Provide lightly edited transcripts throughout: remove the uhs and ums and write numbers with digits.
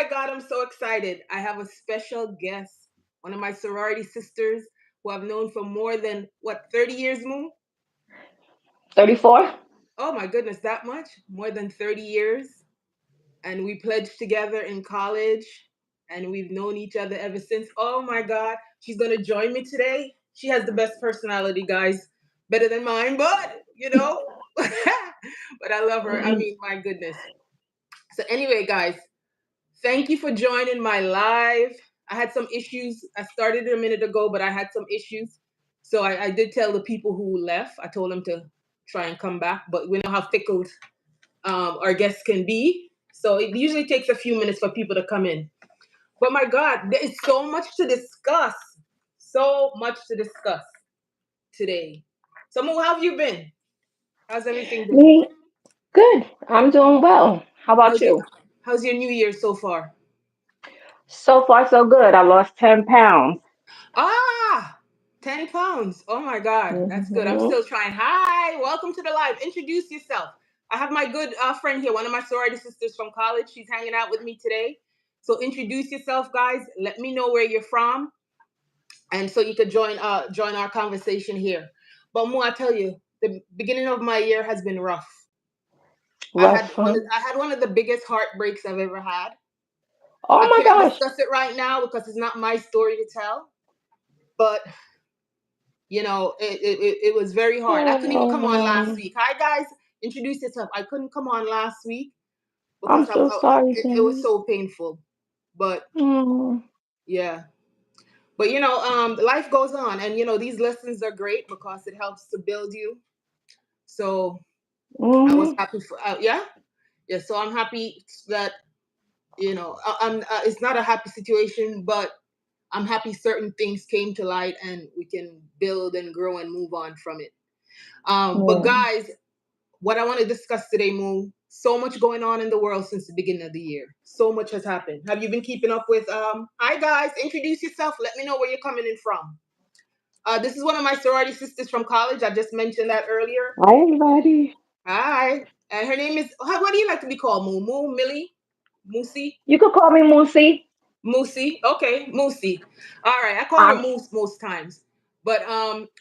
God, I'm so excited. I have a special guest, one of my sorority sisters who I've known for more than, what, 30 years, Moo? 34? Oh my goodness, that much? More than 30 years. And we pledged together in college and we've known each other ever since. Oh my God, she's going to join me today. She has the best personality, guys. Better than mine, but but I love her. I mean, my goodness. So, anyway, guys, thank you for joining my live. I had some issues. I started a minute ago, but I had some issues. So I did tell the people who left, I told them to try and come back, but we know how fickle our guests can be. So it usually takes a few minutes for people to come in. But my God, there is so much to discuss. So much to discuss today. So, Mo, how have you been? How's everything been? Me? Good. I'm doing well. How about How's your you? How's your new year so far? So far, so good. I lost 10 pounds. Ah, 10 pounds. Oh my God, that's good. I'm Hmm. still trying. Hi, welcome to the live. Introduce yourself. I have my good friend here, one of my sorority sisters from college. She's hanging out with me today. So introduce yourself, guys. Let me know where you're from, and so you could join our conversation here. But Mo, I tell you, the beginning of my year has been rough. Rough, huh? I had one of the biggest heartbreaks I've ever had. I Oh my can't gosh. discuss it right now because it's not my story to tell. But it was very hard. I couldn't even come on last Oh, week. Hi guys, introduce yourself. I couldn't come on last week I'm because so sorry, it was Jenny. so painful. But Mm-hmm. yeah, but life goes on, and these lessons are great because it helps to build you. So I was happy for yeah. So I'm happy that it's not a happy situation, but I'm happy certain things came to light and we can build and grow and move on from it. But Yeah. guys, what I want to discuss today, Moon, so much going on in the world since the beginning of the year. So much has happened. Have you been keeping up with hi guys, introduce yourself. Let me know where you're coming in from. This is one of my sorority sisters from college. I just mentioned that earlier. Hi, everybody. Hi. And her name is what do you like to be called? Moo Moo, Millie? Moosey? You could call me Moosey. Moosey. Okay, Moosey. All right. I call her I'm, Moose most times. But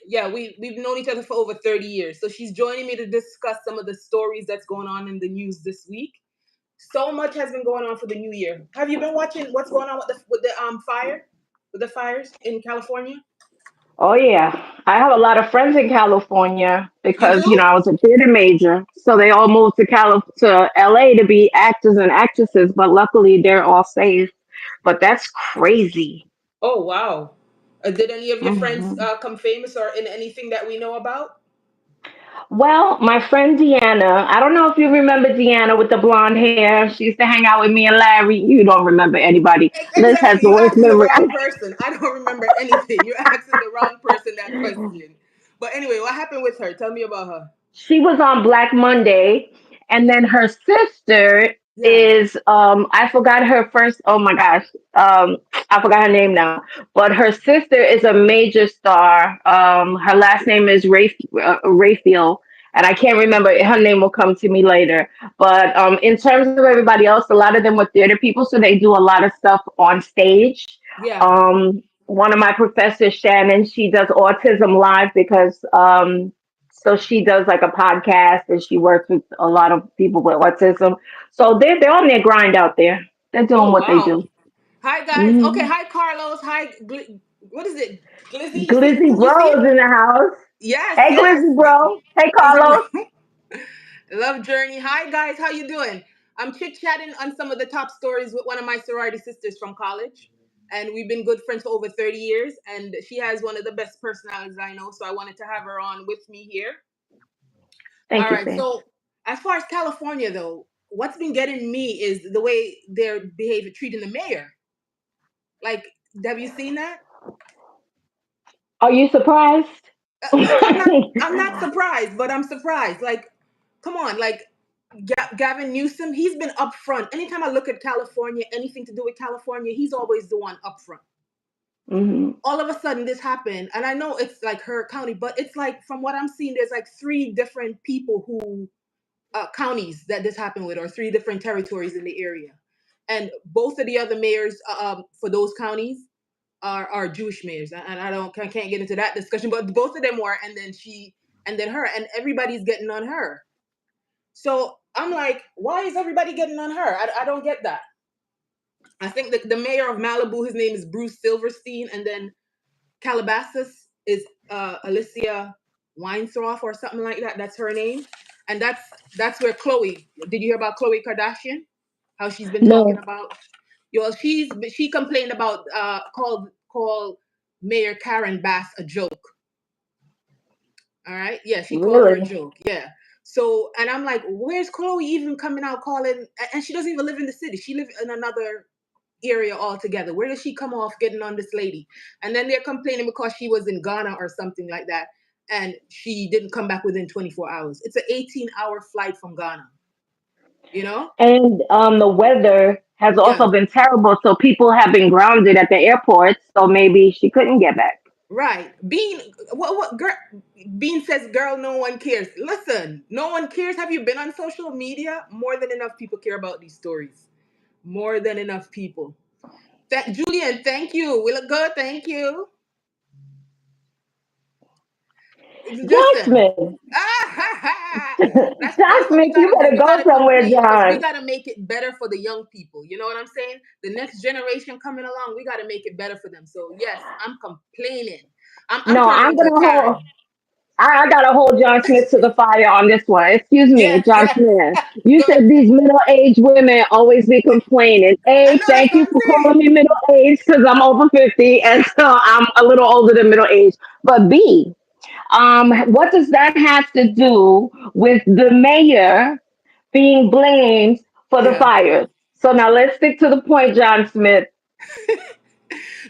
yeah, we've known each other for over 30 years. So she's joining me to discuss some of the stories that's going on in the news this week. So much has been going on for the new year. Have you been watching what's going on with the fire? With the fires in California? oh, yeah. I have a lot of friends in California You because, do? I was a theater major. So they all moved to LA to be actors and actresses, but luckily they're all safe. But that's crazy. Oh wow. Did any of your friends Hmm. come famous or in anything that we know about? Well, my friend Deanna, I don't know if you remember Deanna with the blonde hair. She used to hang out with me and Larry. You don't remember anybody. Liz has Exactly. the You're worst asking the memory. wrong person. I don't remember anything. You're asking the wrong person that question. But anyway, what happened with her? Tell me about her. She was on Black Monday, and then her sister Yeah. is I forgot her first. Oh my gosh, I forgot her name now. But her sister is a major star. Her last name is Raphael, and I can't remember. Her name will come to me later. But in terms of everybody else, a lot of them were theater people, so they do a lot of stuff on stage. Yeah. One of my professors, Shannon, she does autism live because so she does like a podcast and she works with a lot of people with autism. So they're on their grind out there. They're doing Oh what they wow. do. Hi guys. Okay. Hmm. Hi Carlos. Hi. What is it? Glizzy. You see it? Glizzy You see Bros it? in the house. Yes. Hey Yes. Glizzy Bro. Hey Glizzy Carlos. bro. Love Journey. Hi guys. How you doing? I'm chit chatting on some of the top stories with one of my sorority sisters from college. And we've been good friends for over 30 years. And she has one of the best personalities I know. So I wanted to have her on with me here. All Thank you, right. Sam. So as far as California though, what's been getting me is the way they're behaving, treating the mayor. Like, have you seen that? Are you surprised? I'm not. I'm not surprised, but I'm surprised. Like, come on, like Gavin Newsom, he's been upfront. Anytime I look at California, anything to do with California, he's always the one upfront. Hmm. All of a sudden, this happened, and I know it's like her county, but it's like from what I'm seeing, there's like three different people who counties that this happened with, or three different territories in the area. and both of the other mayors for those counties are Jewish mayors, and I can't get into that discussion, but both of them were, and then she, and then her, and everybody's getting on her. So I'm like, why is everybody getting on her? I don't get that. I think the mayor of Malibu, his name is Bruce Silverstein, and then Calabasas is Alicia Weintroff or something like that. That's her name, and that's where Chloe. Did you hear about Chloe Kardashian? How she's been talking No, about. Yo, she complained about called Mayor Karen Bass a joke. All right, yeah, she called her a really. joke. Yeah. So, and I'm like, where's Chloe even coming out calling? And she doesn't even live in the city. She lives in another area altogether. Where does she come off getting on this lady? And then they're complaining because she was in Ghana or something like that, and she didn't come back within 24 hours. It's an 18-hour flight from Ghana. You know? And the weather has Yeah. also been terrible, so people have been grounded at the airport. So maybe she couldn't get back. Right. Bean, what girl? Bean says, "Girl, no one cares." Listen, no one cares. Have you been on social media? More than enough people care about these stories. More than enough people. Julian, thank you. We look good. Thank you. Listen. Jasmine, Ah, ha, ha. That's what we Jasmine, you gotta do. better We go gotta somewhere, complain because we John. gotta make it better for the young people. You know what I'm saying? The next generation coming along, we gotta make it better for them. So yes, I'm complaining. I'm No, turning I'm into gonna hold. Karen. I gotta hold John Smith to the fire on this one. Excuse me, Yes, John yes. Smith. You Go said ahead. these middle-aged women always be complaining. I A, know that's thank what you I'm for calling saying. me middle-aged because I'm over 50, and so I'm a little older than middle-aged. But B, what does that have to do with the mayor being blamed for the Yeah. fires? So now let's stick to the point, John Smith.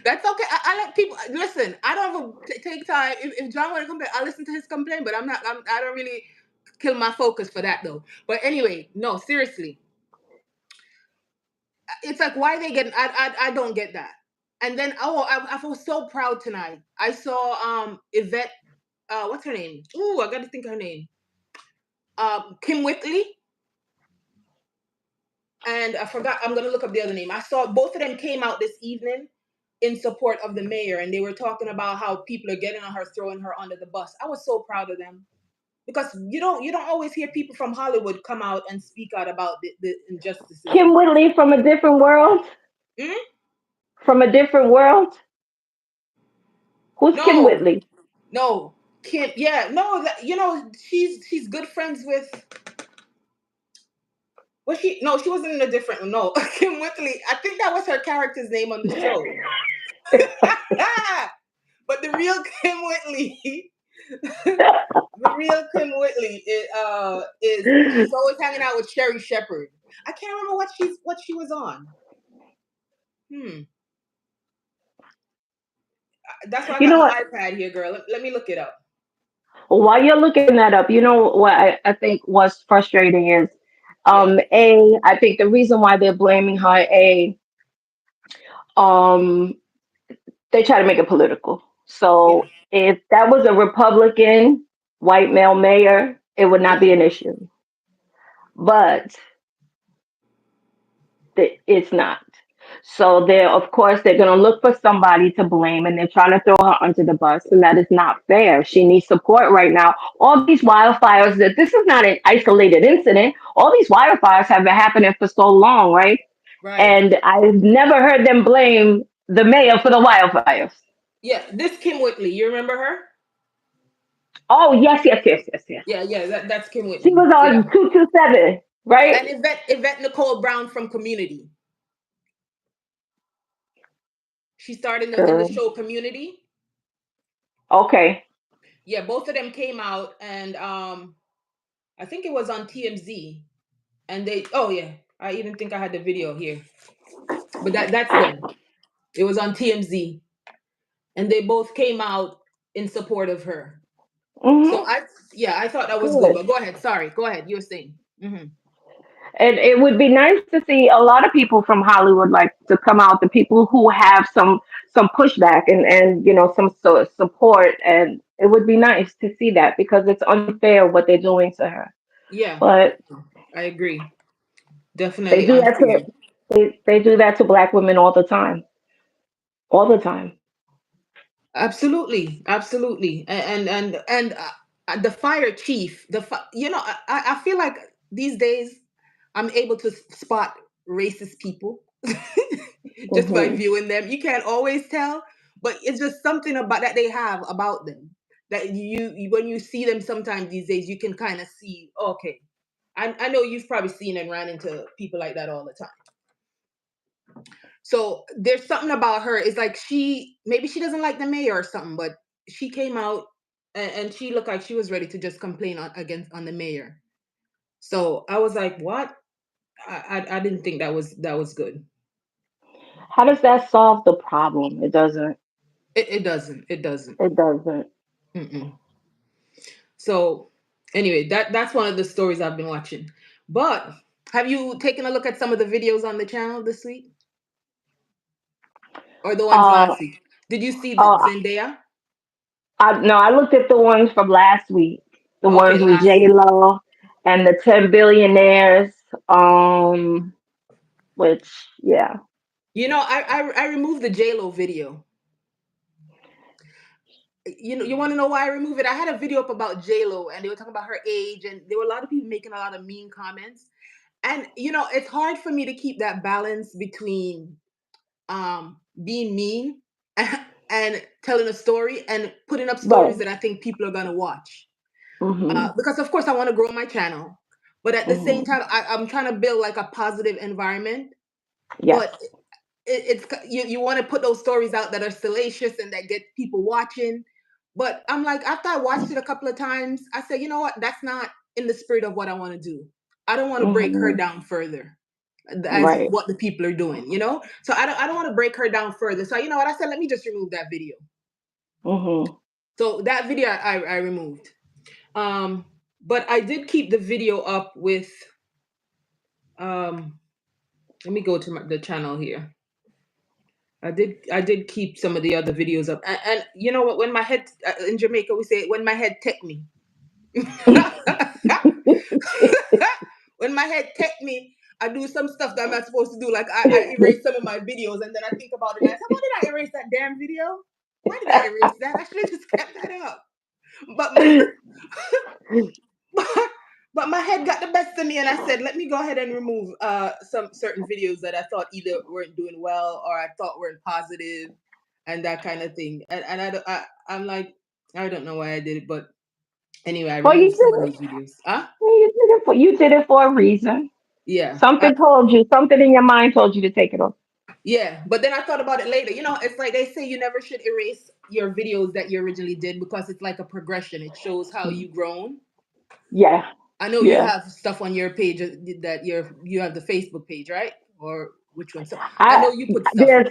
That's okay. I let people listen. I don't ever take time. If John want to complain, I listen to his complaint. But I don't really kill my focus for that though. But anyway, no, seriously, it's like why they getting. I don't get that. And then I was so proud tonight. I saw Yvette. What's her name? Ooh, I got to think of her name. Kim Whitley. And I forgot. I'm gonna look up the other name. I saw both of them came out this evening in support of the mayor, and they were talking about how people are getting on her, throwing her under the bus. I was so proud of them because you don't always hear people from Hollywood come out and speak out about the injustices Kim and things. Whitley from a different world? Hmm? From a different world? Who's Kim No, Whitley? no, Kim. Yeah, no, she's good friends with. Was she? No, she wasn't in a different. No, Kim Whitley. I think that was her character's name on the show. But the real Kim Whitley, the real Kim Whitley is she's always hanging out with Sherry Shepherd. I can't remember what she was on. Hmm. That's why I You got know my what? iPad here, girl. Let me look it up. While you're looking that up, you know what I think what's frustrating is, Yeah. I think the reason why they're blaming her, um, they try to make it political. Yeah. So if that was a Republican white male mayor, it would not Yeah. be an issue. But it's not. So they're, of course, they're going to look for somebody to blame, and they're trying to throw her under the bus, and that is not fair. She needs support right now. All these wildfires, that this is not an isolated incident. All these wildfires have been happening for so long, right? Right. And I've never heard them blame the mayor for the wildfires. Yeah. This Kim Whitley. You remember her? Oh, yes, yes, yes, yes, yes. Yeah. Yeah. That's Kim She Whitley. was Yeah. on 227, And right? Yvette Nicole Brown from Community. She starred in the Girl. show Community. Okay. Yeah. Both of them came out, and I think it was on TMZ. And they, oh yeah, I even think I had the video here. But that's them. It was on TMZ, and they both came out in support of her. So Hmm. I thought that was good. Good. But go ahead. Sorry, go ahead. You were saying. Hmm. And it would be nice to see a lot of people from Hollywood like to come out, the people who have some pushback and some sort of support, and it would be nice to see that because it's unfair what they're doing to her. Yeah, But I agree. they Definitely do that to unfair. They do that to black women all the time. Absolutely, absolutely, the fire chief, I feel like these days I'm able to spot racist people just by Hmm. viewing them. You can't always tell, but it's just something about that they have about them that when you see them sometimes these days, you can kind of see. Okay, I know you've probably seen and ran into people like that all the time. So there's something about her. It's like she maybe she doesn't like the mayor or something, but she came out and she looked like she was ready to just complain on the mayor. So I was like, what? I didn't think that was good. How does that solve the problem? It doesn't. It doesn't. It doesn't. It doesn't. Mm-mm. So anyway, that's one of the stories I've been watching. But have you taken a look at some of the videos on the channel this week or the ones Uh, last week? Did you see the oh, Zendaya? I no, I looked at the ones from last week, the Okay, ones with last J week. Lo and the 10 billionaires. Um, which yeah, I removed the J Lo video. You want to know why I removed it? I had a video up about J Lo, and they were talking about her age, and there were a lot of people making a lot of mean comments. And it's hard for me to keep that balance between being mean and telling a story and putting up stories right. that I think people are gonna watch. Mhm. Because of course I want to grow my channel, but at the same Mhm. time I'm trying to build like a positive environment. Yes. But you want to put those stories out that are salacious and that get people watching. But I'm like, after I watched it a couple of times, I said, you know what? That's not in the spirit of what I want to do. I don't want to break her Mhm. down further as Right. what the people are doing. So I don't want to break her down further. So you know what? I said, let me just remove that video. Mhm. So that video I removed. Um, but I did keep the video up with um let me go to the channel here. I did keep some of the other videos up, and you know what? When my head in Jamaica, we say when my head take me. When my head take me, I do some stuff that I'm not supposed to do. Like I erase some of my videos, and then I think about it, and I said, "Why did I erase that damn video? Why did I erase that? I should have just kept that up." But my but my head got the best of me, and I said, "Let me go ahead and remove some certain videos that I thought either weren't doing well or I thought weren't positive, and that kind of thing." And I'm like, I don't know why I did it, but anyway, I Well, you removed some of did those videos. Huh? you did it for a reason. Yeah. Something told you. Something in your mind told you to take it off. Yeah, but then I thought about it later. It's like they say you never should erase your videos that you originally did because it's like a progression. It shows how you grown. Yeah. I know you Yeah. have stuff on your page that you have the Facebook page, right? Or which one? So I I know you put stuff there's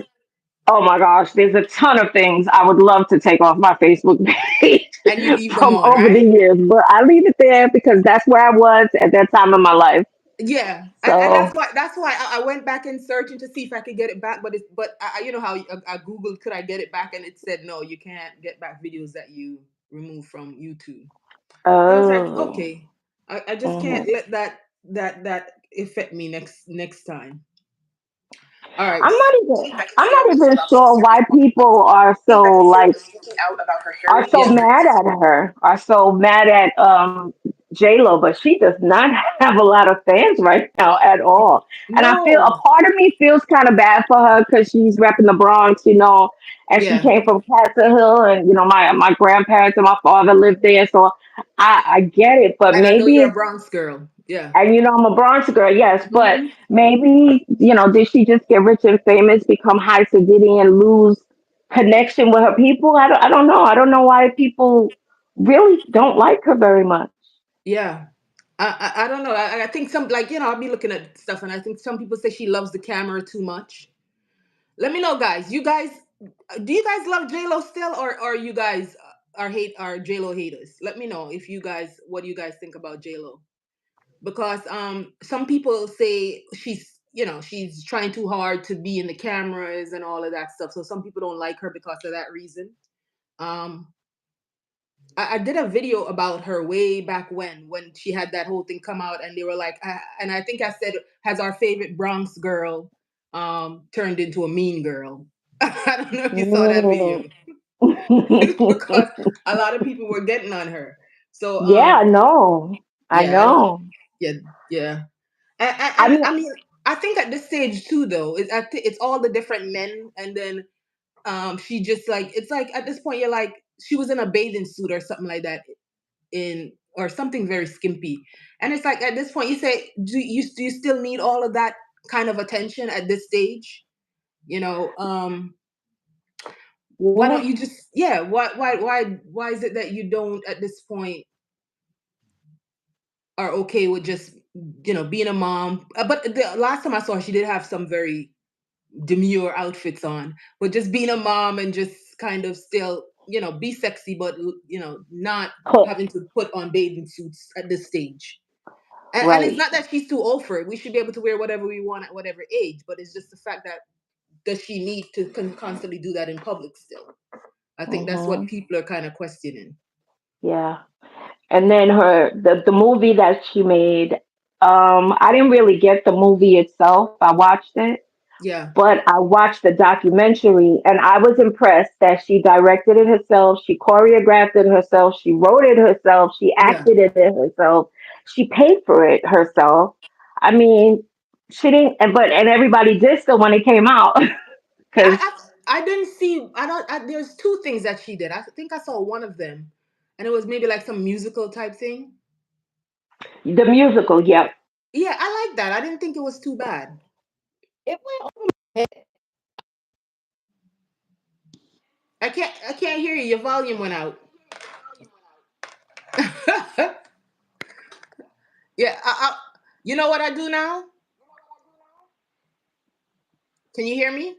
Oh my gosh, there's a ton of things I would love to take off my Facebook page and you leave them from on, over the right? years, but I leave it there because that's where I was at that time in my life. Yeah, and So, that's why I went back and searching to see if I could get it back. But you know how I googled could I get it back, and it said no, you can't get back videos that you removed from YouTube. I was like, oh, okay, I just can't mhm. let that affect me next time. All right. I'm not even I can I'm see all not this even stuff. sure why people See, Becky here was speaking out about her are heritage. so Yeah. mad at her, are so mad at J Lo, but she does not have a lot of fans right now at all. And I feel a No. part of me feels kind of bad for her because she's repping the Bronx, and she Yeah. came from Castle Hill, and my grandparents and my father lived there, so I get it. But And I know maybe you're a it's Bronx girl. Yeah. and I'm a Bronx girl, yes, but Hmm. maybe, did she just get rich and famous, become high celebrity, and lose connection with her people? I don't know. I don't know why people really don't like her very much. Yeah. I don't know. I think some like I'll be looking at stuff and I think some people say she loves the camera too much. Let me know, guys. You guys, do you guys love J Lo still, or you guys are J Lo haters? Let me know if you guys what do you guys think about J Lo because some people say she's trying too hard to be in the cameras and all of that stuff. So some people don't like her because of that reason. Um, I did a video about her way back when she had that whole thing come out, and they were like, and I think I said, has our favorite Bronx girl. turned into a mean girl. I don't know if you saw that video. Mm. Because a lot of people were getting on her. So Yeah, I know. I yeah, I don't, know. yeah, yeah. And, I mean, I mean, I think at this stage too, though, it's all the different men, and then she just like, it's like at this point you're like, she was in a bathing suit or something like that, in or something very skimpy, and it's like at this point you say, do you still need all of that kind of attention at this stage? You know, why yeah. don't you just, yeah, why is it that you don't at this point are okay with just, being a mom? But the last time I saw her, she did have some very demure outfits on, but just being a mom and just kind of still, be sexy, but not having to put on bathing suits at this stage. And it's Right. not that she's too old for it. We should be able to wear whatever we want at whatever age, but it's just the fact that, does she need to constantly do that in public still? I think that's what Hmm. people are kind of questioning. Yeah. And then the movie that she made, I didn't really get the movie itself. I watched it, Yeah, but I watched the documentary and I was impressed that she directed it herself, she choreographed it herself, she wrote it herself, she yeah. acted in it herself, she paid for it herself. I mean, she didn't, and everybody dissed her when it came out because I I didn't see. I don't. There's two things that she did. I think I saw one of them, and it was maybe like some musical type thing. the musical, yeah. Yeah, I like that. I didn't think it was too bad. It went over my head. I can't hear you. Your volume went out. Yeah. You know what I do now? Can you hear me?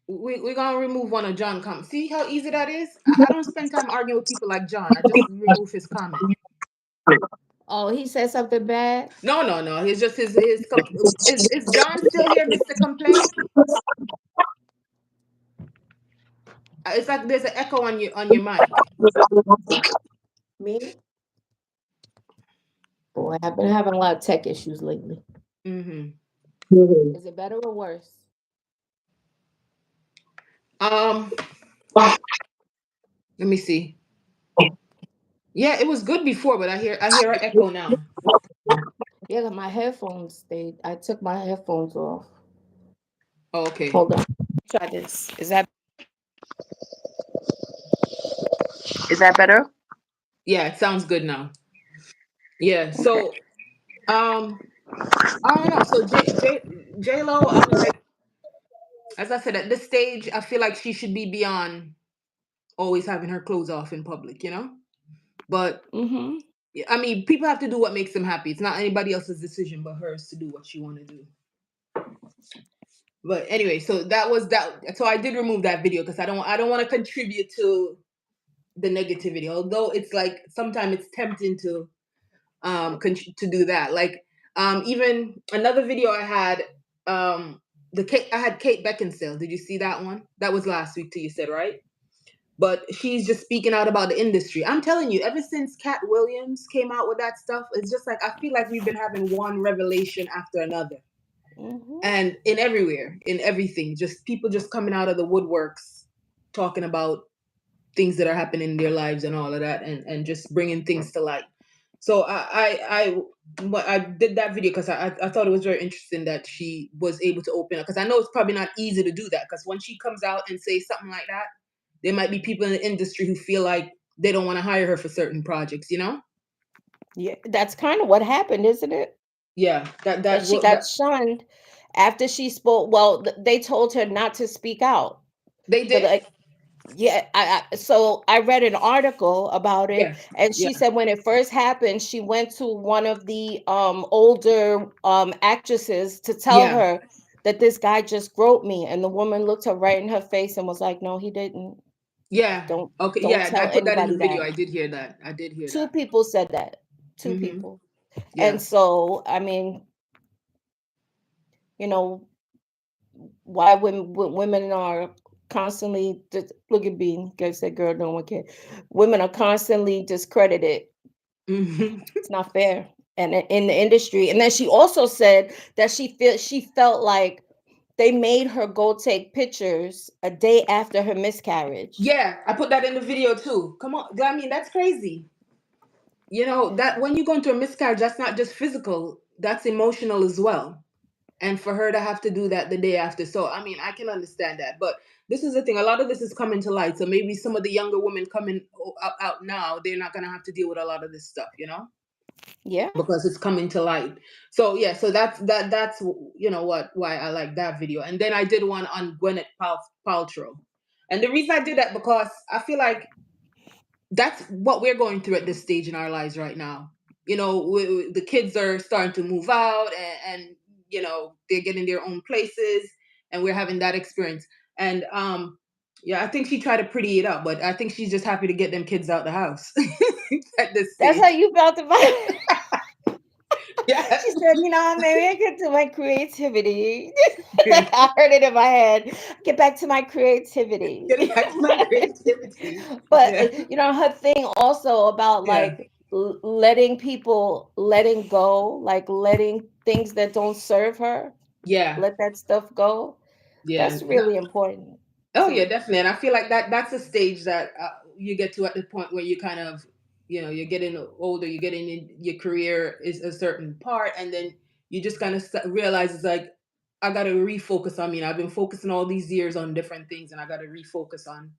We're gonna remove one of John comments. See how easy that is? I don't spend time arguing with people like John. I just remove his comment. Oh, he said something bad? No, no, no. He's just is John still here, Mr. Complain? It's like there's an echo on your mic. Me? Boy, I've been having a lot of tech issues lately. Hmm. Is it better or worse? Um, let me see. Yeah, it was good before, but I hear an echo now. Yeah, my headphones stayed. I took my headphones off. Oh, okay. Hold on. Try this. Is that better? Yeah, it sounds good now. Yeah. Okay. So, um, I don't know. So J Lo, I'm like, as I said, at this stage, I feel like she should be beyond always having her clothes off in public. But Mm-hmm. yeah, I mean, people have to do what makes them happy. It's not anybody else's decision but hers to do what she want to do. But anyway, so that was that. So I did remove that video because I don't want to contribute to the negativity. Although it's like sometimes it's tempting to do that. Like even another video I had, I had Kate Beckinsale. Did you see that one? That was last week too. You said, right? But she's just speaking out about the industry. I'm telling you, ever since Cat Williams came out with that stuff, it's just like I feel like we've been having one revelation after another, Mm-hmm. and in everywhere, in everything, just people just coming out of the woodworks, talking about things that are happening in their lives and all of that, and just bringing things to light. So I did that video because I thought it was very interesting that she was able to open up, because I know it's probably not easy to do that, because when she comes out and says something like that, there might be people in the industry who feel like they don't want to hire her for certain projects. Yeah, that's kind of what happened, isn't it? Yeah, That she got shunned after she spoke. Well, they told her not to speak out. they So did. like, yeah, so I read an article about it, Yeah, and yeah, she said when it first happened, she went to one of the older actresses to tell yeah, her that this guy just groped me, and the woman looked her right in her face and was like, "No, he didn't. yeah. Don't Okay, don't yeah, I tell put that in the anybody video. that." I did hear that. I did hear Two that. people said that. Two Mm-hmm. people. And Yeah. so, I mean, you know, why women are constantly look at being, I said, girl, no one care. Women are constantly discredited Mhm. It's not fair. And in the industry, and then she also said that she felt like they made her go take pictures a day after her miscarriage. Yeah, I put that in the video too. Come on, I mean that's crazy. You know that when you go into a miscarriage, that's not just physical; that's emotional as well. And for her to have to do that the day after, so I mean, I can understand that. But this is the thing: a lot of this is coming to light. So maybe some of the younger women coming out now, they're not gonna have to deal with a lot of this stuff, Yeah, because it's coming to light. So yeah, so that's what why I like that video. And then I did one on Paltrow, and the reason I did that because I feel like that's what we're going through at this stage in our lives right now. The kids are starting to move out, and they're getting their own places, and we're having that experience. And yeah, I think she tried to pretty it up, but I think she's just happy to get them kids out the house at this that's how stage. you felt about it. Yeah. She said, maybe I get to my creativity. Like I heard it in my head. Get back to my creativity. Getting back to my creativity. But Yeah. her thing also about Yeah. like letting people letting go, like letting things that don't serve her, Yeah. let that stuff go. Yeah. That's really important Oh yeah, too. definitely. And I feel like that's a stage that you get to at the point where you kind of, you're getting older, you're getting in your career is a certain part, and then you just kind of realize it's like I got to refocus on me. I've been focusing all these years on different things, and I got to refocus on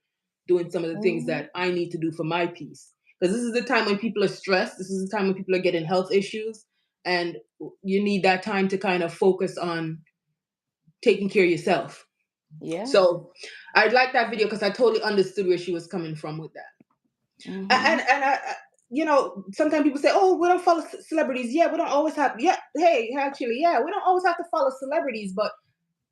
doing some of the things Hmm. that I need to do for my peace. Because this is the time when people are stressed. This is the time when people are getting health issues, and you need that time to kind of focus on taking care of yourself. Yeah. So I like that video because I totally understood where she was coming from with that. Hmm. And sometimes people say, "Oh, we don't follow celebrities." Yeah, we don't always have. Yeah, hey, actually, yeah, we don't always have to follow celebrities, but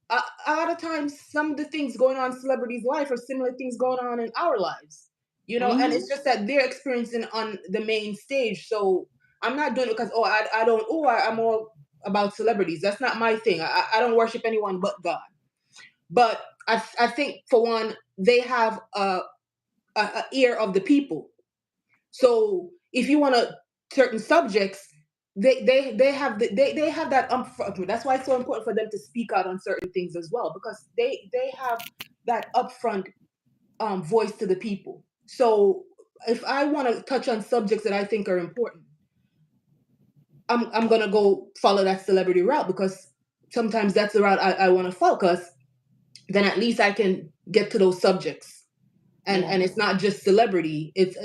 a lot of times, some of the things going on in celebrities' life are similar things going on in our lives. And it's Hmm. just that they're experiencing on the main stage. So I'm not doing it because I don't I'm all about celebrities. That's not my thing. I don't worship anyone but God. But I think for one, they have a ear of the people. So if you want to certain subjects, they have they have that that's why it's so important for them to speak out on certain things as well, because they have that upfront voice to the people. So if I want to touch on subjects that I think are important, I'm gonna go follow that celebrity route, because sometimes that's the route I want to focus. Then at least I can get to those subjects. Yeah. And it's not just celebrity, it's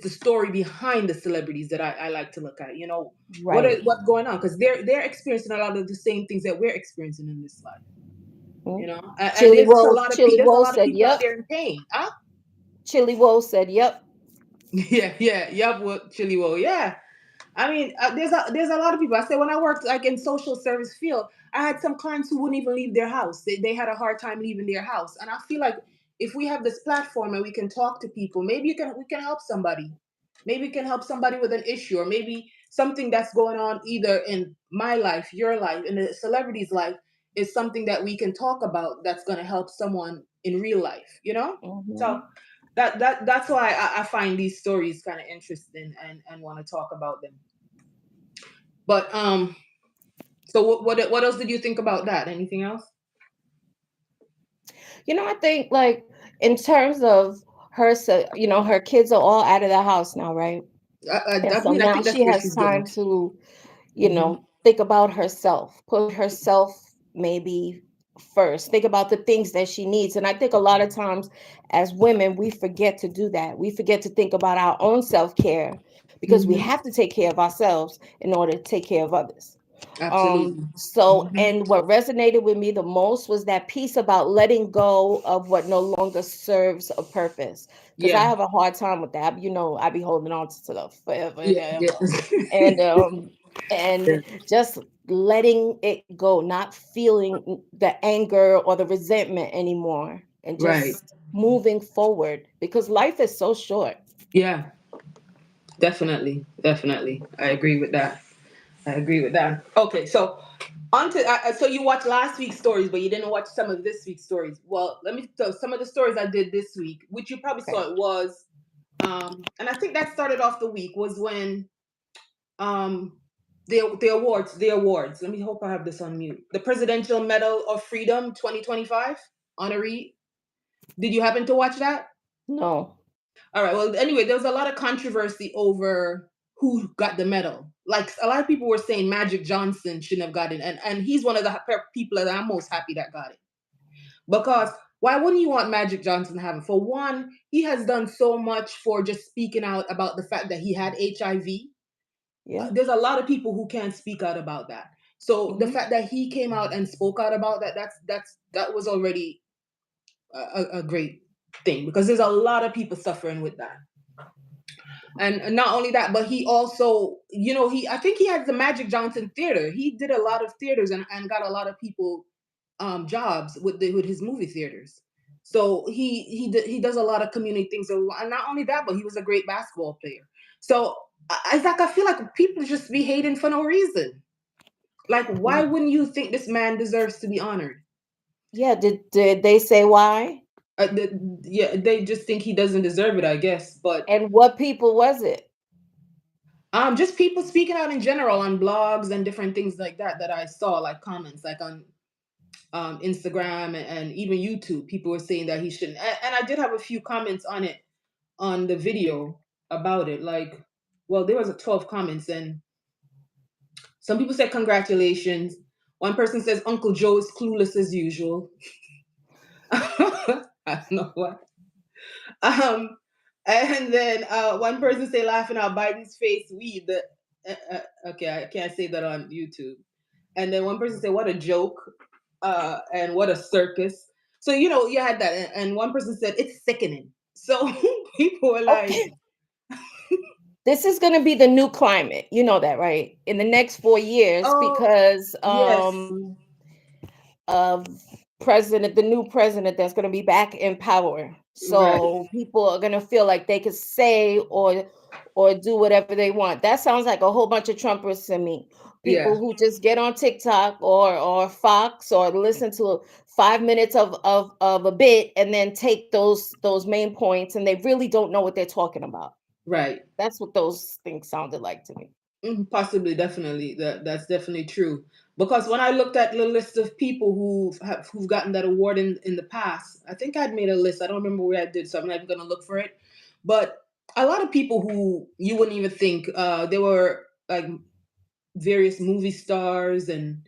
the story behind the celebrities that I like to look at. Right. What's going on, because they're experiencing a lot of the same things that we're experiencing in this life. Mm. And there's just a lot of Chili there's a Woe lot of said, people out "Yep." there in pain, huh? Chili Woe said, "Yep." Yeah, what chili will, yeah. I mean, there's a lot of people. I said when I worked like in social service field, I had some clients who wouldn't even leave their house. They had a hard time leaving their house, and I feel like if we have this platform and we can talk to people, maybe we can help somebody. Maybe we can help somebody with an issue, or maybe something that's going on either in my life, your life, in the celebrity's life, is something that we can talk about that's going to help someone in real life. So Hmm. that's why I find these stories kind of interesting and want to talk about them. But so what else did you think about that? Anything else? I think like in terms of her, so her kids are all out of the house now, right? And I so mean, I now think that's she where has she's going. time to, Hmm. think about herself, put herself maybe first, think about the things that she needs. And I think a lot of times as women, we forget to do that. We forget to think about our own self care because we Hmm. have to take care of ourselves in order to take care of others. Absolutely. So, Hmm. and what resonated with me the most was that piece about letting go of what no longer serves a purpose. Because I Yeah. have a hard time with that. I be holding on to stuff forever and Yeah. Yeah. ever. And Yeah. just letting it go, not feeling the anger or the resentment anymore, and Right. just moving forward because life is so short. Yeah. Definitely. Definitely. I agree with that. I agree with that. Okay, so on to so you watched last week's stories, but you didn't watch some of this week's stories. Well, let me tell some of the stories I did this week, which you probably Okay. saw. It was, and I think that started off the week was when um the awards. Let me hope I have this on mute. The Presidential Medal of Freedom 2025 honoree. Did you happen to watch that? No. All right. Well, anyway, there was a lot of controversy over who got the medal. Like a lot of people were saying Magic Johnson shouldn't have gotten, and he's one of the people that I'm most happy that got it. Because why wouldn't you want Magic Johnson to have it? For one, he has done so much for just speaking out about the fact that he had HIV. Yeah. There's a lot of people who can't speak out about that. So the Hmm. fact that he came out and spoke out about that, that was already a great thing, because there's a lot of people suffering with that. And not only that, but he also, I think he has the Magic Johnson Theater. He did a lot of theaters, and got a lot of people jobs with his movie theaters. So he does a lot of community things. And not only that, but he was a great basketball player. So Isaac, I feel like people just be hating for no reason. Like, why wouldn't you think this man deserves to be honored? Yeah. Did they say why? Yeah, they just think he doesn't deserve it, I guess. But And what people was it? just people speaking out in general on blogs and different things like that, that I saw, like comments, like on Instagram, and even YouTube. People were saying that he shouldn't. And I did have a few comments on it, on the video about it. Like, well, there was a 12 comments, and some people said congratulations. One person says Uncle Joe is clueless as usual. I don't know what. Um, and then one person say laughing out Biden's face weed. Okay, I can't say that on YouTube. And then one person said, "What a joke," and "What a circus." So you had that, and one person said it's sickening. So people were like, Okay. This is going to be the new climate. You know that, right? In the next 4 years, "Oh, because yes, of the new president that's going to be back in power. right, So people are going to feel like they could say or do whatever they want. That sounds like a whole bunch of Trumpers to me. yeah, People who just get on TikTok or Fox or listen to 5 minutes of a bit and then take those main points, and they really don't know what they're talking about. right." That's what those things sounded like to me. Possibly, definitely. That's definitely true. Because when I looked at the list of people who've gotten that award in the past, I think I'd made a list. I don't remember where I did, so I'm not even gonna look for it. But a lot of people who you wouldn't even think, they were like various movie stars and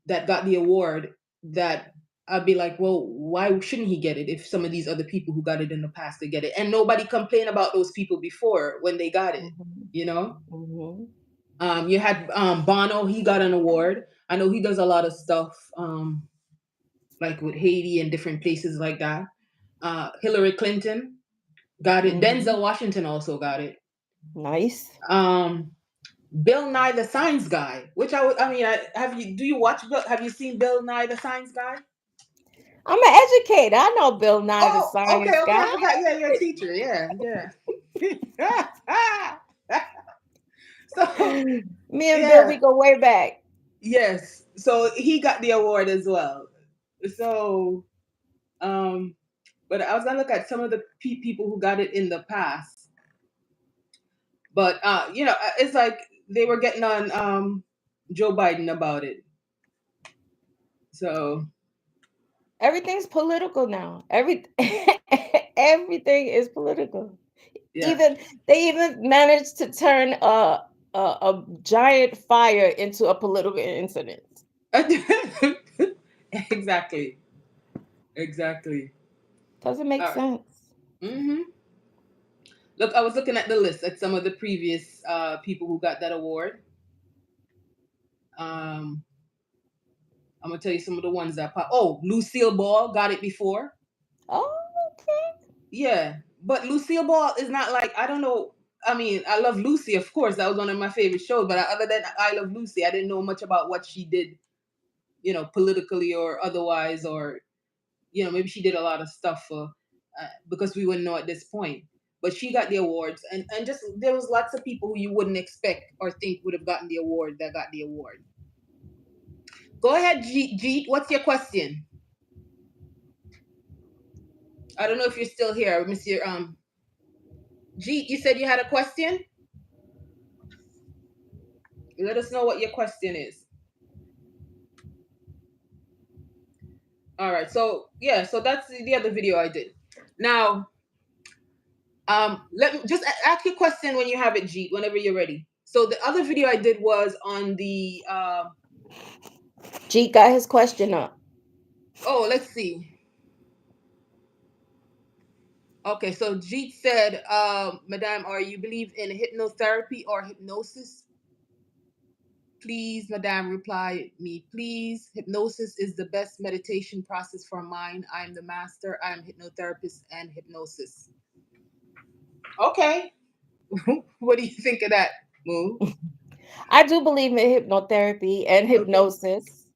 that got the award, that I'd be like, well, why shouldn't he get it if some of these other people who got it in the past they get it, and nobody complained about those people before when they got it, Mhm. you know? Mhm. You had Bono, he got an award. I know he does a lot of stuff, like with Haiti and different places like that. Hillary Clinton got it. Mhm. Denzel Washington also got it. Nice. Um, Bill Nye the Science Guy, which I mean, have you, do you watch, have you seen Bill Nye the Science Guy? I'm an educator. I know Bill Nye the Oh, okay, Science okay, I Guy. forgot. Yeah, you're a teacher. Yeah, yeah. So, Me and Bill, we yeah, go way back. yes. So he got the award as well. So, um, but I was gonna look at some of the people who got it in the past. But it's like they were getting on Joe Biden about it. So Everything's political now. Everything is political. yeah. Even they even managed to turn a giant fire into a political incident. Exactly. Exactly. Doesn't make All right. sense. Mm-hmm. Look, I was looking at the list at some of the previous people who got that award. Um, I'm gonna tell you some of the ones that pop. Oh, Lucille Ball got it before. Oh, okay. Yeah, but Lucille Ball is not like, I don't know. I mean, I love Lucy, of course. That was one of my favorite shows. But other than I Love Lucy, I didn't know much about what she did, politically or otherwise, or maybe she did a lot of stuff for, because we wouldn't know at this point. But she got the awards, and just there was lots of people who you wouldn't expect or think would have gotten the award that got the award. Go ahead, Jeet. What's your question? I don't know if you're still here, Monsieur Jeet. You said you had a question. Let us know what your question is. All right. So yeah, so that's the other video I did. Now, let me just ask your question when you have it, Jeet, whenever you're ready. So the other video I did was on the Jeet got his question up. oh, let's see. Okay, so Jeet said, Madame, are you believe in hypnotherapy or hypnosis? Please, Madame, reply me, please. Hypnosis is the best meditation process for mind. I am the master. I am hypnotherapist and hypnosis. Okay. What do you think of that, Moo? I do believe in hypnotherapy and Okay. hypnosis.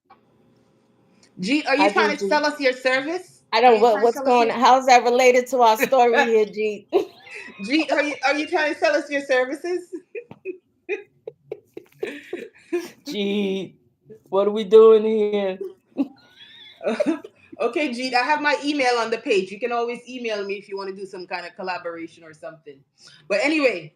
G, are you I do, trying to Jeet. sell us your service? I Are don't you what trying to what's sell us going your how's that related to our story here, Jeet? G, are you trying to sell us your services? Jeet, what are we doing here? Okay, G, I have my email on the page. You can always email me if you want to do some kind of collaboration or something. But anyway,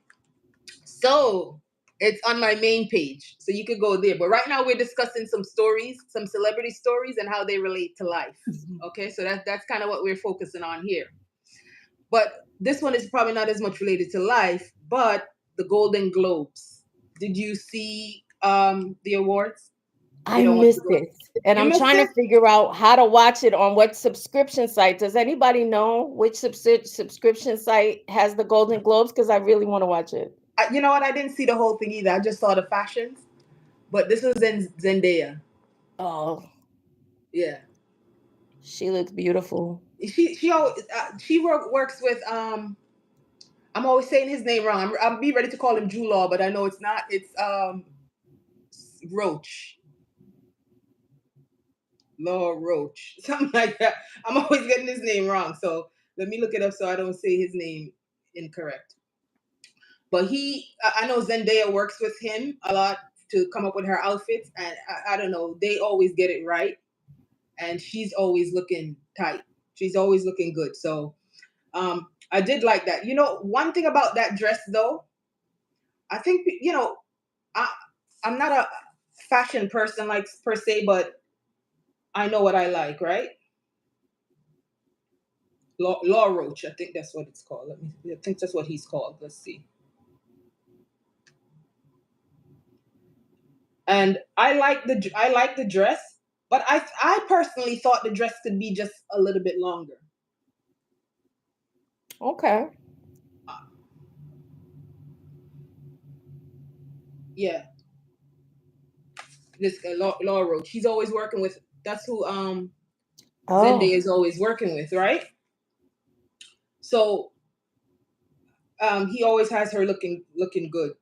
so it's on my main page. So you could go there. But right now we're discussing some stories, some celebrity stories and how they relate to life. Okay, so that's kind of what we're focusing on here. But this one is probably not as much related to life, but the Golden Globes. Did you see the awards? You I don't want to missed go. it. And You I'm missed trying to it? figure out how to watch it on what subscription site. Does anybody know which subscription site has the Golden Globes? Because I really want to watch it. You know what? I didn't see the whole thing either. I just saw the fashions. But this was Zendaya. Oh, Yeah, she looks beautiful. she works with I'm always saying his name wrong. I'll be ready to call him Drew Law, but I know it's not. It's Roach, Law Roach, something like that. I'm always getting his name wrong, so let me look it up so I don't say his name incorrect. But I know Zendaya works with him a lot to come up with her outfits, and I don't know, they always get it right, and she's always looking tight. She's always looking good. So I did like that. You know, one thing about that dress though, I think I I'm not a fashion person like per se, but I know what I like, right? Law Roach, I think that's what it's called. I think that's what he's called. Let's see. And I like the dress, but I personally thought the dress could be just a little bit longer. Okay. Uh, yeah, this Law Roach. She's always working with. That's who Oh, Zendaya is always working with, right? So he always has her looking good,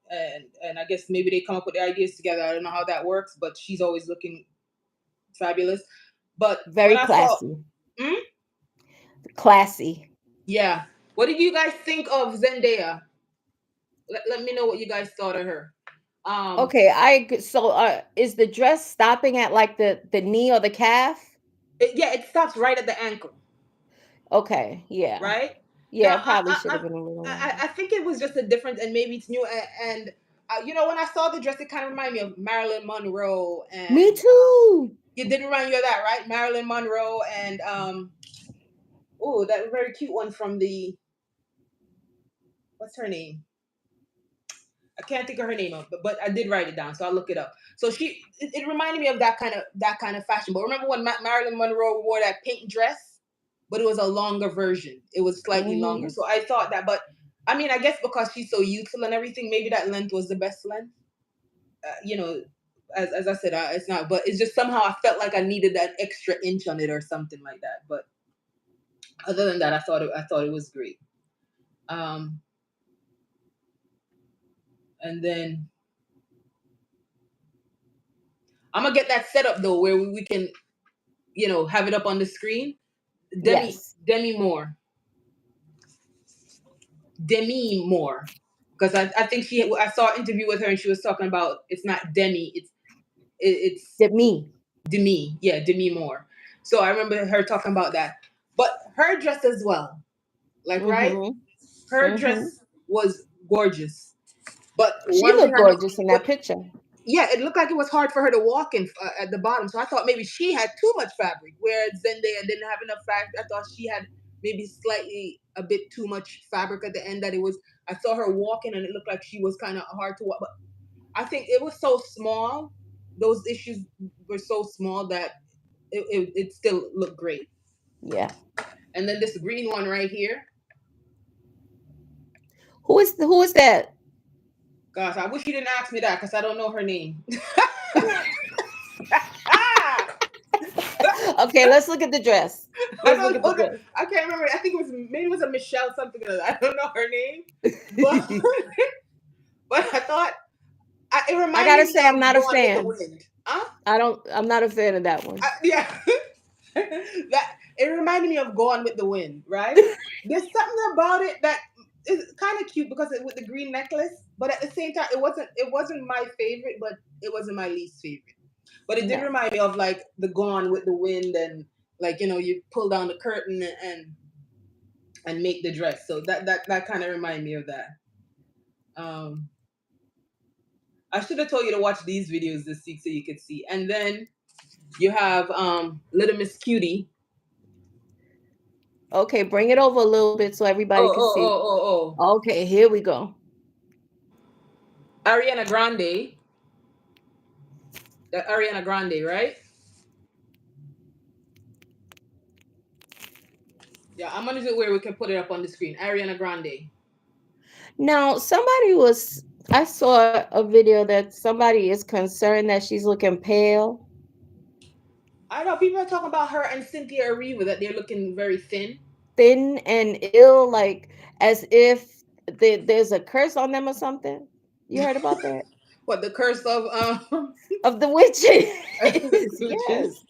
and I guess maybe they come up with the ideas together. I don't know how that works, but she's always looking fabulous. But when very I saw, classy. hmm? Classy. Yeah, what did you guys think of Zendaya? Let me know what you guys thought of her. Um, Okay, so is the dress stopping at like the knee or the calf? yeah, it stops right at the ankle, Okay, yeah. right? Yeah, Now, it probably should have been a little longer. I think it was just a difference, and maybe it's new. And when I saw the dress, it kind of reminded me of Marilyn Monroe, Me and too. it did remind you of that, right? Marilyn Monroe, and oh, that very cute one from the what's her name? I can't think of her name, but I did write it down, so I'll look it up. So it reminded me of that kind of fashion. But remember when Marilyn Monroe wore that pink dress, but it was a longer version. It was slightly longer. Hmm. So I thought that, but I mean, I guess because she's so youthful and everything, maybe that length was the best length. You know, as I said, it's not, but it's just somehow I felt like I needed that extra inch on it or something like that. But other than that, I thought it was great. Um, and then I'm gonna get that set up though, where we can have it up on the screen. Yes. Demi Moore, Demi Moore, because I think I saw an interview with her and she was talking about it's not Demi, it's The me. Demi, yeah, Demi Moore. So I remember her talking about that, but her dress as well, like right, Hmm. her Hmm. dress was gorgeous. But She one thing looked I know, gorgeous in what that picture. yeah, it looked like it was hard for her to walk in at the bottom. So I thought maybe she had too much fabric, whereas Zendaya didn't have enough fabric. I thought she had maybe slightly a bit too much fabric at the end. That it was. I saw her walking, and it looked like she was kind of hard to walk. But I think it was so small. Those issues were so small that it still looked great. Yeah. And then this green one right here. Who is that? Gosh, I wish you didn't ask me that because I don't know her name. Okay, let's look at the dress. I Let's look don't at the know. dress. I can't remember. I think it was maybe it was a Michelle something. I don't know her name, but but I thought it I reminded gotta me say, I'm of not a Gone with the fan. Wind. Huh? I'm not a fan of that one. Yeah, that it reminded me of Gone with the Wind. Right? There's something about it that is kind of cute because with the green necklace, but at the same time, it wasn't my favorite, but it wasn't my least favorite. But it did Yeah. remind me of like the Gone with the Wind and like you pull down the curtain and make the dress. So that kind of remind me of that. Um, I should have told you to watch these videos this week so you could see. And then you have Little Miss Cutie. Okay, bring it over a little bit so Oh everybody can oh see. oh oh oh. Okay, here we go. Ariana Grande. Ariana Grande, right? Yeah, I'm gonna do it where we can put it up on the screen. Ariana Grande. Now, I saw a video that somebody is concerned that she's looking pale, I know people are talking about her and Cynthia Erivo that they're looking very thin. thin and ill, like as if there's a curse on them or something. You heard about that? What the curse of Of the witches. which is Yes.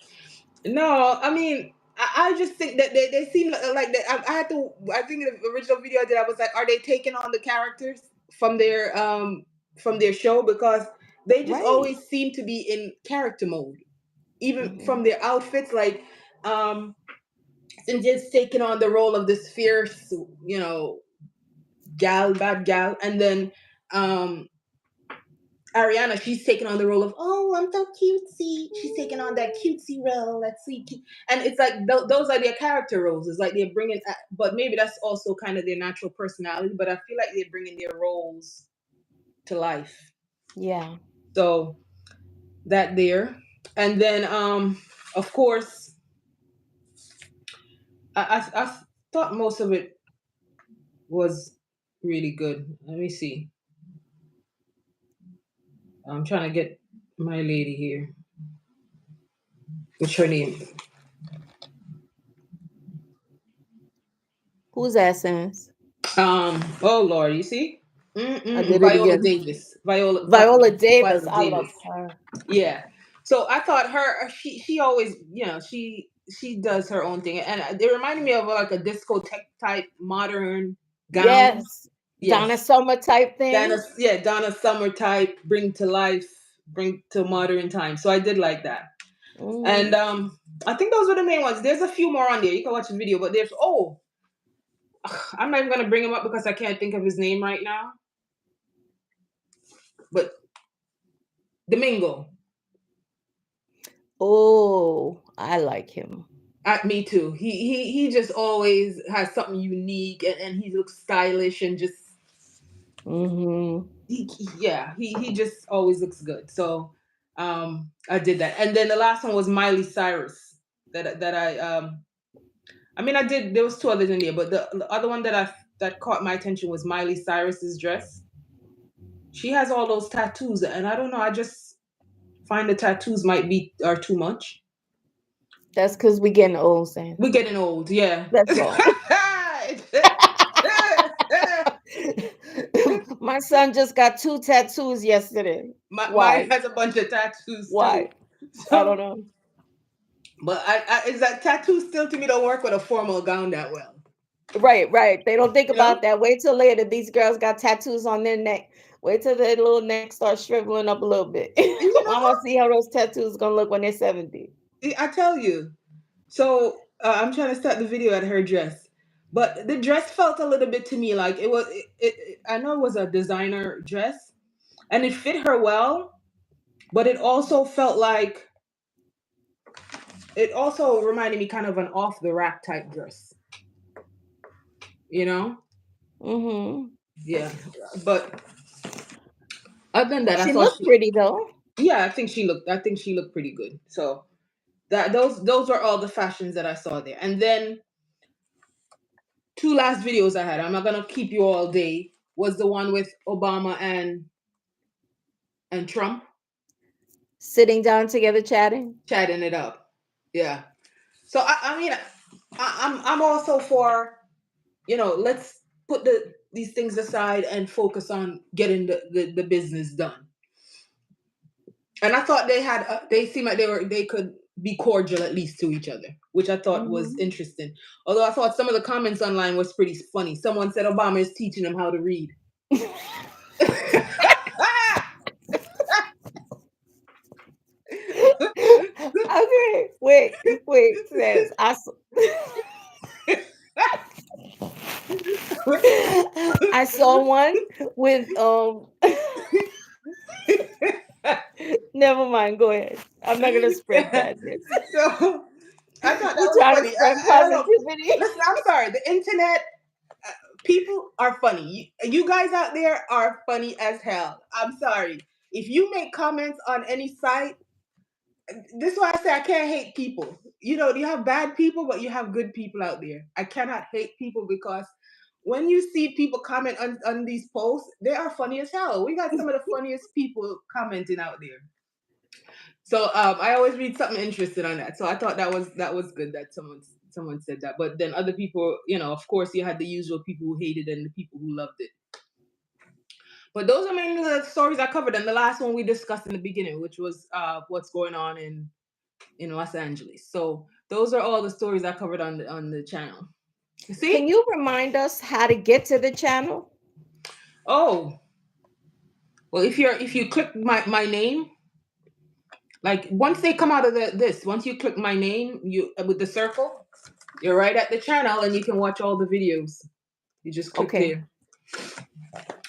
no, I mean, I just think that they seem like that. I had to. I think in the original video I did, I was like, are they taking on the characters from their show because they just Right. always seem to be in character mode, even Hmm. from their outfits. Like, um, Cynthia's taking on the role of this fierce, gal, bad gal, and then um Ariana, she's taking on the role of, oh, I'm so cutesy. She's taking on that cutesy role, that sweet, and it's like those are their character roles. It's like they're bringing, but maybe that's also kind of their natural personality. But I feel like they're bringing their roles to life. Yeah. So that there, and then of course, I thought most of it was really good. Let me see. I'm trying to get my lady here. What's her name? Who's that, Sense? Oh Lord, you see? I did it Viola again. Davis. Viola fucking Viola Davis. Viola I love Davis. her. Yeah. So I thought she always, she does her own thing. And it reminded me of like a discotheque type modern gown. Yes. Donna Yes. Summer type thing. Donna Summer type, bring to life, bring to modern time. So I did like that. And Hmm. I think those were the main ones. There's a few more on there. You can watch the video, but there's I'm not even gonna bring him up because I can't think of his name right now. But Domingo. Oh, I like him. Me too. He just always has something unique and he looks stylish and just Hmm. yeah, he just always looks good. So I did that. And then the last one was Miley Cyrus that I mean I did there was two others in there, but the other one that caught my attention was Miley Cyrus's dress. She has all those tattoos and I don't know, I just find the tattoos might be are too much. That's because we getting old, We're Sans. getting old, yeah. That's all. My son just got two tattoos yesterday. Mine Why? has a bunch of tattoos too. Why? I don't So, know. but is that tattoos still to me don't work with a formal gown that well. Right, right. They don't think You know? about that. Wait till later. These girls got tattoos on their neck. Wait till their little neck starts shriveling up a little bit. I And you want to see how those tattoos gonna look when they're 70. I tell you. So I'm trying to start the video at her dress, but the dress felt a little bit to me like I know it was a designer dress, and it fit her well, but it also felt like it also reminded me kind of an off the rack type dress, you know? Mm-hmm. Yeah. But other than that, I She thought looked she, pretty though. yeah, I think she looked pretty good. So that those are all the fashions that I saw there. And then two last videos I had, I'm not gonna keep you all day, was the one with Obama and Trump Sitting down together chatting. chatting it up. Yeah. So I mean, I'm also for, let's put these things aside and focus on getting the business done. And I thought they seemed like they could be cordial at least to each other, which I thought was Mm-hmm. interesting. Although I thought some of the comments online was pretty funny. Someone said Obama is teaching them how to read. Okay, wait, says I saw one with never mind, go ahead. I'm not gonna spread Yeah. badness. So I thought that We was trying to funny. spread I don't know. positivity. Listen, I'm sorry. The internet, people are funny. You guys out there are funny as hell. I'm sorry. If you make comments on any site, this is why I say I can't hate people. You have bad people, but you have good people out there. I cannot hate people because when you see people comment on these posts, they are funny as hell. We got some of the funniest people commenting out there. So I always read something interesting on that. So I thought that was good that someone said that. But then other people, of course, you had the usual people who hated and the people who loved it. But those are mainly the stories I covered. And the last one we discussed in the beginning, which was what's going on in Los Angeles. So those are all the stories I covered on the channel. You Can see? you remind us how to get to the channel? Oh, well, if you click my name, like once they come out of once you click my name, you with the circle, you're right at the channel and you can watch all the videos. You just click Okay. there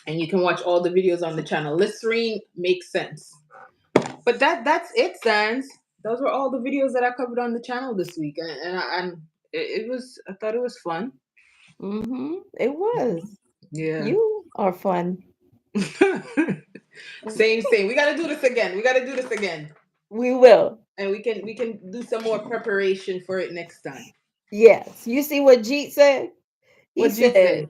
and you can watch all the videos on the channel. Lysrene MakeSense. But that's it, Sans. Those were all the videos that I covered on the channel this week, and it was I thought it was fun. Mm-hmm. It was. Yeah. You are fun. Same. We gotta do this again. We gotta do this again, We will. and we can do some more preparation for it next time. Yes. You see what Jeet said? He What'd you said, say?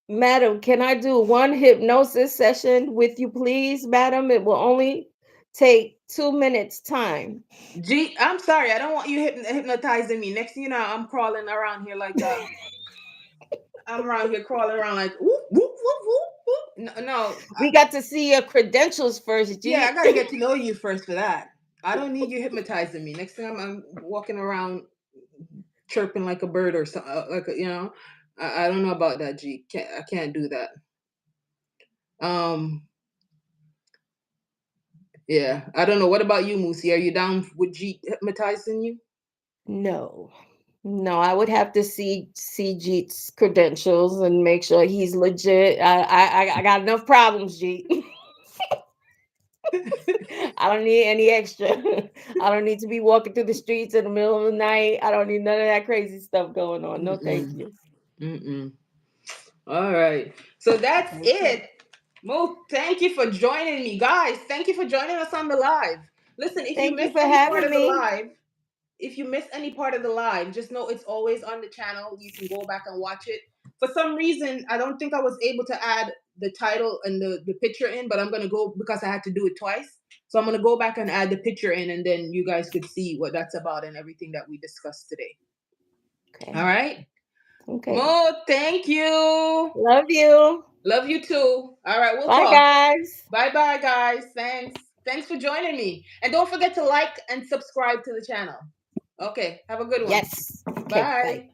Madam, can I do one hypnosis session with you, please, madam? It will only take 2 minutes time. Gee, I'm sorry. I don't want you hypnotizing me. Next thing you know, I'm crawling around here like I'm around here crawling around like whoop whoop whoop whoop whoop. No, no. We got to see your credentials first, Yeah, I Jeet. gotta get to know you first for that. I don't need you hypnotizing me. Next time I'm walking around chirping like a bird or something, I don't know about that. G, I can't do that. Um, yeah, I don't know. What about you, Moosey? Are you down with G hypnotizing you? No. No, I would have to see Jeet's credentials and make sure he's legit. I got enough problems, Jeet. I don't need any extra. I don't need to be walking through the streets in the middle of the night. I don't need none of that crazy stuff going on. No, thank Mm-mm. you. Mm-mm. All right. So that's Okay. it. Mo, thank you for joining me. Guys, thank you for joining us on the live. Listen, if you Thank you miss for any part having of the me. live, just know it's always on the channel. You can go back and watch it. For some reason, I don't think I was able to add the title and the picture in, but I'm going to go because I had to do it twice. So I'm going to go back and add the picture in, and then you guys could see what that's about and everything that we discussed today. All Okay. right. Okay. Mo, thank you. Love you. Love you too. All right, we'll Bye, talk. guys. Bye bye, guys. Thanks. Thanks for joining me. And don't forget to like and subscribe to the channel. Okay, have a good one. Yes. Okay. Bye. Bye.